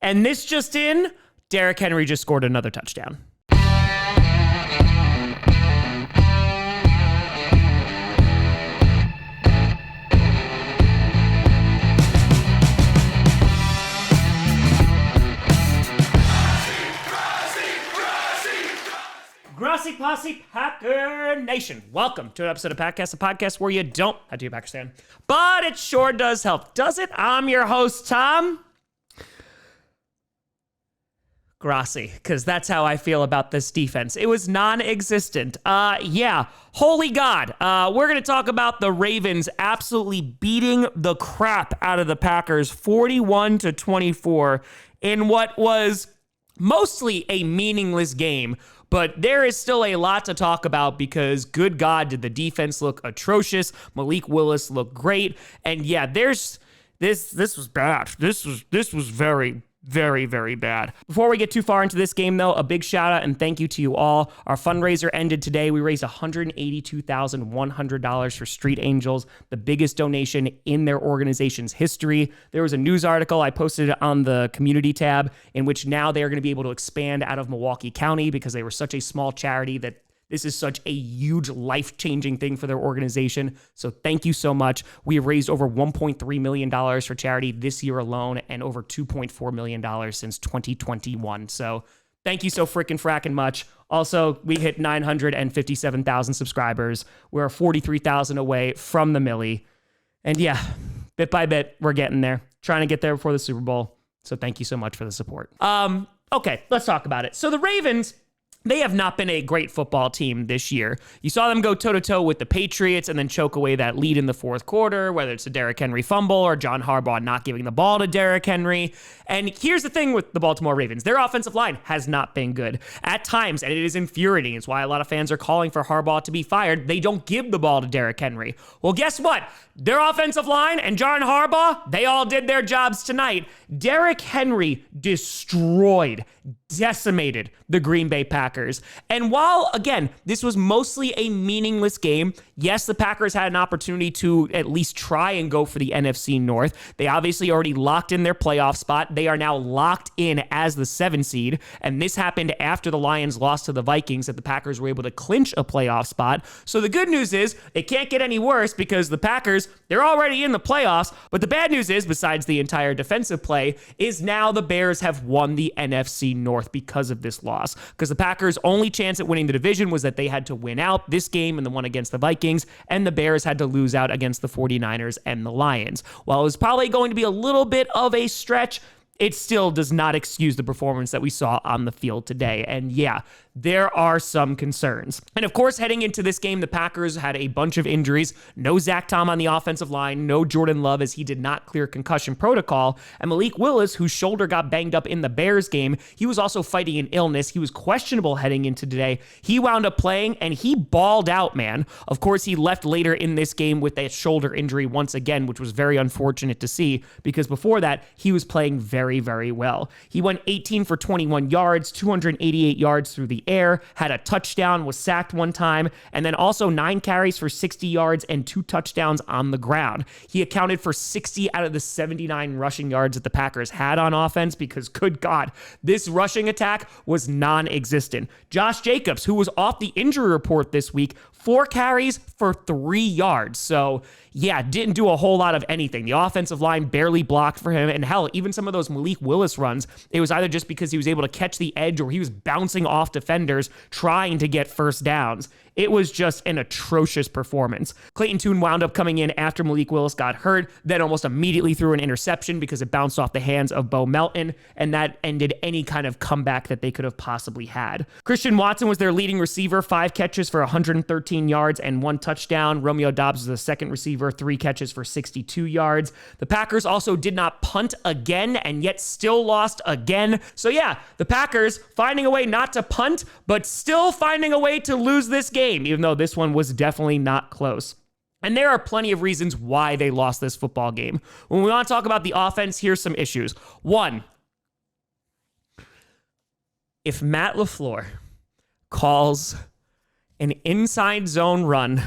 And this just in, Derrick Henry just scored another touchdown. Grossi Posse Packer Nation. Welcome to an episode of Packcast, a podcast where you don't have to be a Packers fan, but it sure does help. Does it? I'm your host, Tom Grossi, because that's how I feel about this defense. It was non-existent. Holy God. We're going to talk about the Ravens absolutely beating the crap out of the Packers 41-24 in what was mostly a meaningless game. But there is still a lot to talk about because, good God, did the defense look atrocious. Malik Willis looked great. And yeah, this was bad. This was very, very, very bad. Before we get too far into this game, though, a big shout out and thank you to you all. Our fundraiser ended today. We raised $182,100 for Street Angels, the biggest donation in their organization's history. There was a news article I posted on the community tab in which now they are going to be able to expand out of Milwaukee County because they were such a small charity that this is such a huge life-changing thing for their organization. So thank you so much. We have raised over $1.3 million for charity this year alone and over $2.4 million since 2021. So thank you so freaking fracking much. Also, we hit 957,000 subscribers. We're 43,000 away from the milli. And yeah, bit by bit, we're getting there. Trying to get there before the Super Bowl. So thank you so much for the support. Okay, let's talk about it. So the Ravens, they have not been a great football team this year. You saw them go toe-to-toe with the Patriots and then choke away that lead in the fourth quarter, whether it's a Derrick Henry fumble or John Harbaugh not giving the ball to Derrick Henry. And here's the thing with the Baltimore Ravens. Their offensive line has not been good. At times, and it is infuriating, it's why a lot of fans are calling for Harbaugh to be fired, they don't give the ball to Derrick Henry. Well, guess what? Their offensive line and John Harbaugh, they all did their jobs tonight. Derrick Henry decimated the Green Bay Packers. And while, again, this was mostly a meaningless game, yes, the Packers had an opportunity to at least try and go for the NFC North. They obviously already locked in their playoff spot. They are now locked in as the 7 seed. And this happened after the Lions lost to the Vikings, that the Packers were able to clinch a playoff spot. So the good news is it can't get any worse because the Packers, they're already in the playoffs. But the bad news is, besides the entire defensive play, is now the Bears have won the NFC North because of this loss. Because the Packers' only chance at winning the division was that they had to win out this game and the one against the Vikings, and the Bears had to lose out against the 49ers and the Lions. While it was probably going to be a little bit of a stretch, it still does not excuse the performance that we saw on the field today. And yeah, there are some concerns. And of course, heading into this game, the Packers had a bunch of injuries. No Zach Tom on the offensive line, no Jordan Love as he did not clear concussion protocol, and Malik Willis, whose shoulder got banged up in the Bears game, he was also fighting an illness. He was questionable heading into today. He wound up playing and he balled out, man. Of course, he left later in this game with a shoulder injury once again, which was very unfortunate to see because before that, he was playing very, very well. He went 18 for 21 yards, 288 yards through the air, had a touchdown, was sacked one time, and then also 9 carries for 60 yards and 2 touchdowns on the ground. He accounted for 60 out of the 79 rushing yards that the Packers had on offense because, good God, this rushing attack was non-existent. Josh Jacobs, who was off the injury report this week, 4 carries for 3 yards. So yeah, didn't do a whole lot of anything. The offensive line barely blocked for him. And hell, even some of those Malik Willis runs, it was either just because he was able to catch the edge or he was bouncing off defenders trying to get first downs. It was just an atrocious performance. Clayton Tune wound up coming in after Malik Willis got hurt, then almost immediately threw an interception because it bounced off the hands of Bo Melton, and that ended any kind of comeback that they could have possibly had. Christian Watson was their leading receiver, 5 catches for 113 yards and 1 touchdown. Romeo Doubs was the second receiver, 3 catches for 62 yards. The Packers also did not punt again and yet still lost again. So yeah, the Packers finding a way not to punt, but still finding a way to lose this game, even though this one was definitely not close. And there are plenty of reasons why they lost this football game. When we want to talk about the offense, here's some issues. 1, if Matt LaFleur calls an inside zone run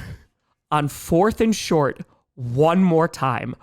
on 4th and short one more time,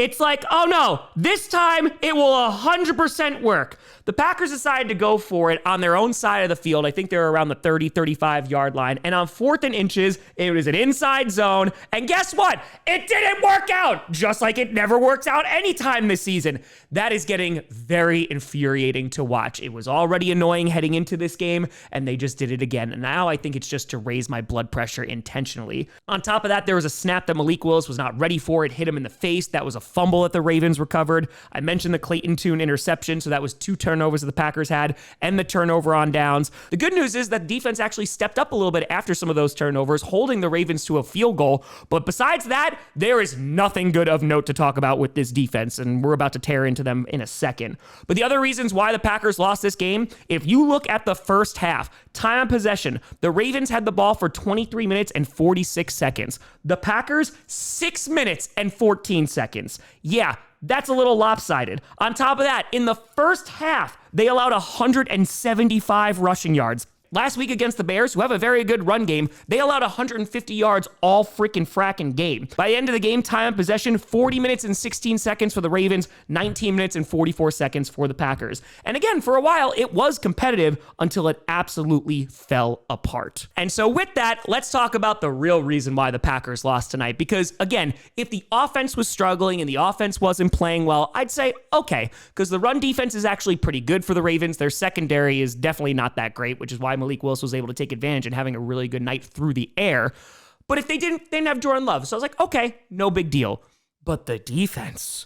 it's like, oh no, this time it will 100% work. The Packers decided to go for it on their own side of the field. I think they were around the 30, 35-yard line. And on 4th and inches, it was an inside zone. And guess what? It didn't work out, just like it never works out anytime this season. That is getting very infuriating to watch. It was already annoying heading into this game, and they just did it again. And now I think it's just to raise my blood pressure intentionally. On top of that, there was a snap that Malik Willis was not ready for. It hit him in the face. That was a fumble that the Ravens recovered. I mentioned the Clayton Tune interception, so that was 2 turnovers that the Packers had, and the turnover on downs. The good news is that defense actually stepped up a little bit after some of those turnovers, holding the Ravens to a field goal. But besides that, there is nothing good of note to talk about with this defense, and we're about to tear into them in a second. But the other reasons why the Packers lost this game, if you look at the first half, time of possession, the Ravens had the ball for 23 minutes and 46 seconds. The Packers, 6 minutes and 14 seconds. Yeah, that's a little lopsided. On top of that, in the first half, they allowed 175 rushing yards. Last week against the Bears, who have a very good run game, they allowed 150 yards all freaking fracking game. By the end of the game, time of possession, 40 minutes and 16 seconds for the Ravens, 19 minutes and 44 seconds for the Packers. And again, for a while, it was competitive until it absolutely fell apart. And so with that, let's talk about the real reason why the Packers lost tonight. Because again, if the offense was struggling and the offense wasn't playing well, I'd say, okay, because the run defense is actually pretty good for the Ravens. Their secondary is definitely not that great, which is why Malik Willis was able to take advantage and having a really good night through the air. But if they didn't have Jordan Love. So I was like, okay, no big deal. But the defense,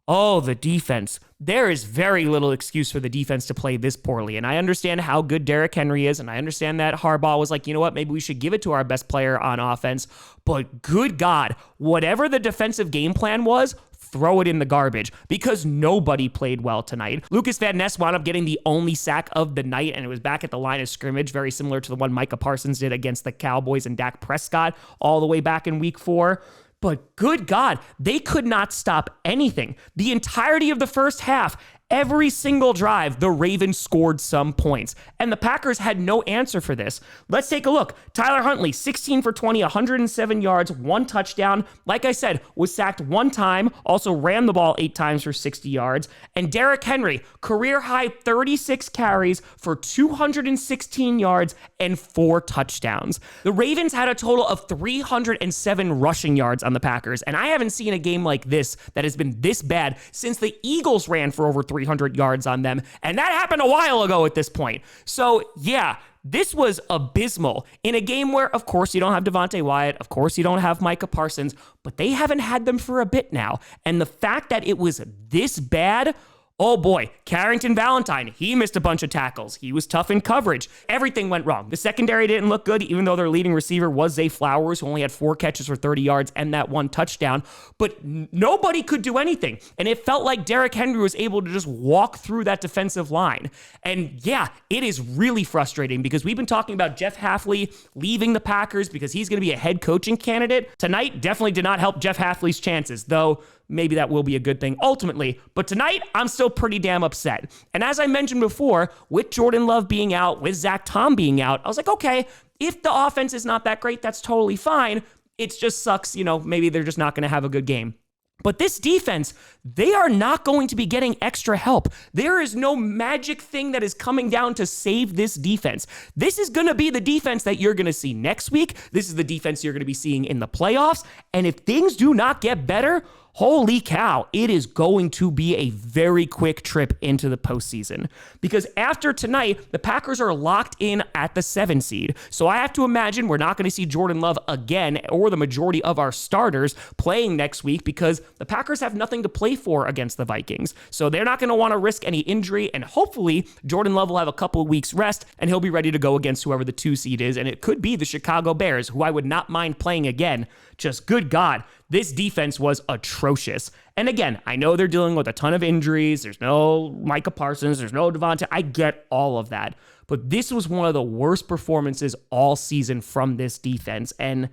the defense. There is very little excuse for the defense to play this poorly. And I understand how good Derrick Henry is. And I understand that Harbaugh was like, you know what, maybe we should give it to our best player on offense. But good God, whatever the defensive game plan was, throw it in the garbage, because nobody played well tonight. Lucas Van Ness wound up getting the only sack of the night, and it was back at the line of scrimmage, very similar to the one Micah Parsons did against the Cowboys and Dak Prescott all the way back in week 4. But good God, they could not stop anything. The entirety of the first half, every single drive, the Ravens scored some points, and the Packers had no answer for this. Let's take a look. Tyler Huntley, 16 for 20, 107 yards, 1 touchdown. Like I said, was sacked 1 time, also ran the ball 8 times for 60 yards. And Derrick Henry, career high 36 carries for 216 yards and 4 touchdowns. The Ravens had a total of 307 rushing yards on the Packers, and I haven't seen a game like this that has been this bad since the Eagles ran for over 300 yards on them, and that happened a while ago at this point. So yeah, this was abysmal in a game where, of course, you don't have Devontae Wyatt, of course, you don't have Micah Parsons, but they haven't had them for a bit now. And the fact that it was this bad, oh boy, Carrington Valentine, he missed a bunch of tackles. He was tough in coverage. Everything went wrong. The secondary didn't look good, even though their leading receiver was Zay Flowers, who only had 4 catches for 30 yards and that 1 touchdown. But nobody could do anything. And it felt like Derrick Henry was able to just walk through that defensive line. And yeah, it is really frustrating because we've been talking about Jeff Hafley leaving the Packers because he's going to be a head coaching candidate. Tonight definitely did not help Jeff Hafley's chances, though maybe that will be a good thing ultimately. But tonight, I'm still pretty damn upset. And as I mentioned before, with Jordan Love being out, with Zach Tom being out, I was like, okay, if the offense is not that great, that's totally fine. It just sucks, maybe they're just not going to have a good game. But this defense, they are not going to be getting extra help. There is no magic thing that is coming down to save this defense. This is going to be the defense that you're going to see next week. This is the defense you're going to be seeing in the playoffs. And if things do not get better, holy cow, it is going to be a very quick trip into the postseason. Because after tonight, the Packers are locked in at the 7 seed. So I have to imagine we're not going to see Jordan Love again, or the majority of our starters playing next week, because the Packers have nothing to play for against the Vikings. So they're not going to want to risk any injury, and hopefully Jordan Love will have a couple of weeks rest, and he'll be ready to go against whoever the 2 seed is, and it could be the Chicago Bears, who I would not mind playing again. Just good God, this defense was atrocious. And again, I know they're dealing with a ton of injuries. There's no Micah Parsons. There's no Devontae. I get all of that. But this was one of the worst performances all season from this defense. And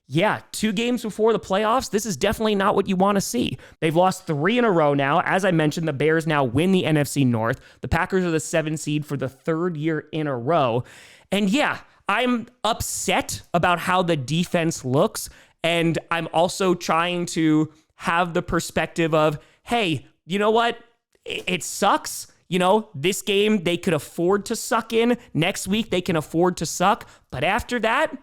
yeah, 2 games before the playoffs, this is definitely not what you want to see. They've lost 3 in a row now. As I mentioned, the Bears now win the NFC North. The Packers are the 7 seed for the 3rd year in a row. And yeah, I'm upset about how the defense looks. And I'm also trying to have the perspective of, hey, you know what? It sucks. This game they could afford to suck in. Next week they can afford to suck. But after that,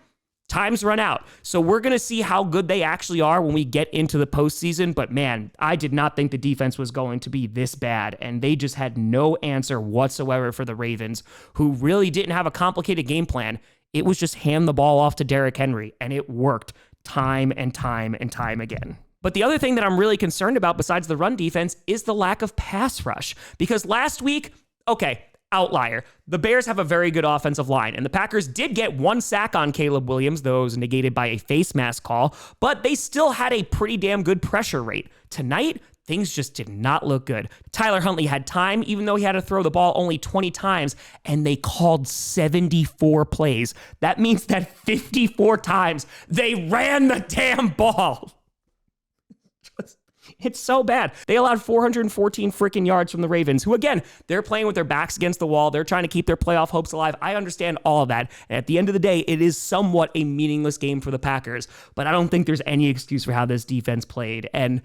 times run out. So we're going to see how good they actually are when we get into the postseason. But man, I did not think the defense was going to be this bad. And they just had no answer whatsoever for the Ravens, who really didn't have a complicated game plan. It was just hand the ball off to Derrick Henry. And it worked time and time and time again. But the other thing that I'm really concerned about besides the run defense is the lack of pass rush. Because last week, okay, outlier. The Bears have a very good offensive line, and the Packers did get 1 sack on Caleb Williams, though it was negated by a face mask call, but they still had a pretty damn good pressure rate. Tonight, things just did not look good. Tyler Huntley had time, even though he had to throw the ball only 20 times, and they called 74 plays. That means that 54 times they ran the damn ball. It's so bad. They allowed 414 freaking yards from the Ravens, who, again, they're playing with their backs against the wall. They're trying to keep their playoff hopes alive. I understand all of that. And at the end of the day, it is somewhat a meaningless game for the Packers. But I don't think there's any excuse for how this defense played. And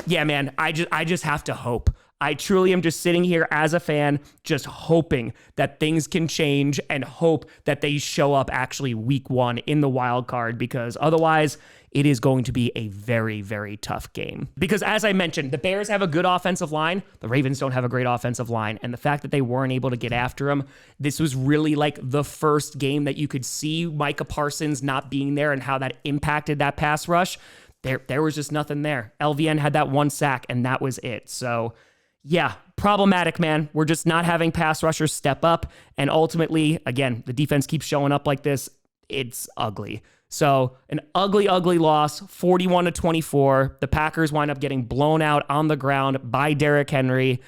yeah, man, I just have to hope. I truly am just sitting here as a fan, just hoping that things can change and hope that they show up actually week 1 in the wild card, because otherwise it is going to be a very, very tough game. Because as I mentioned, the Bears have a good offensive line. The Ravens don't have a great offensive line. And the fact that they weren't able to get after him, this was really like the first game that you could see Micah Parsons not being there and how that impacted that pass rush. There was just nothing there. LVN had that 1 sack and that was it. So yeah, problematic, man. We're just not having pass rushers step up. And ultimately, again, the defense keeps showing up like this. It's ugly. So an ugly, ugly loss, 41-24. The Packers wind up getting blown out on the ground by Derrick Henry.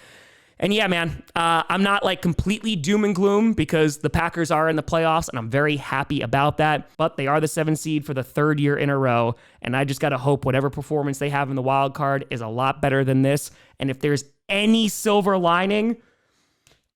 And yeah, man, I'm not like completely doom and gloom because the Packers are in the playoffs and I'm very happy about that. But they are the 7th seed for the 3rd year in a row. And I just got to hope whatever performance they have in the wild card is a lot better than this. And if there's any silver lining,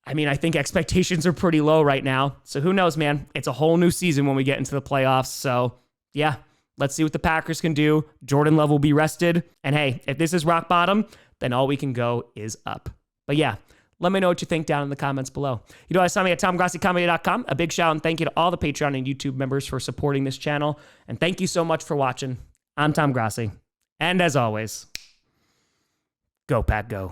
I mean, I think expectations are pretty low right now. So who knows, man? It's a whole new season when we get into the playoffs. So yeah, let's see what the Packers can do. Jordan Love will be rested. And hey, if this is rock bottom, then all we can go is up. But yeah, let me know what you think down in the comments below. You know, I saw me at TomGrossiComedy.com. A big shout and thank you to all the Patreon and YouTube members for supporting this channel. And thank you so much for watching. I'm Tom Grossi. And as always, go Pack Go.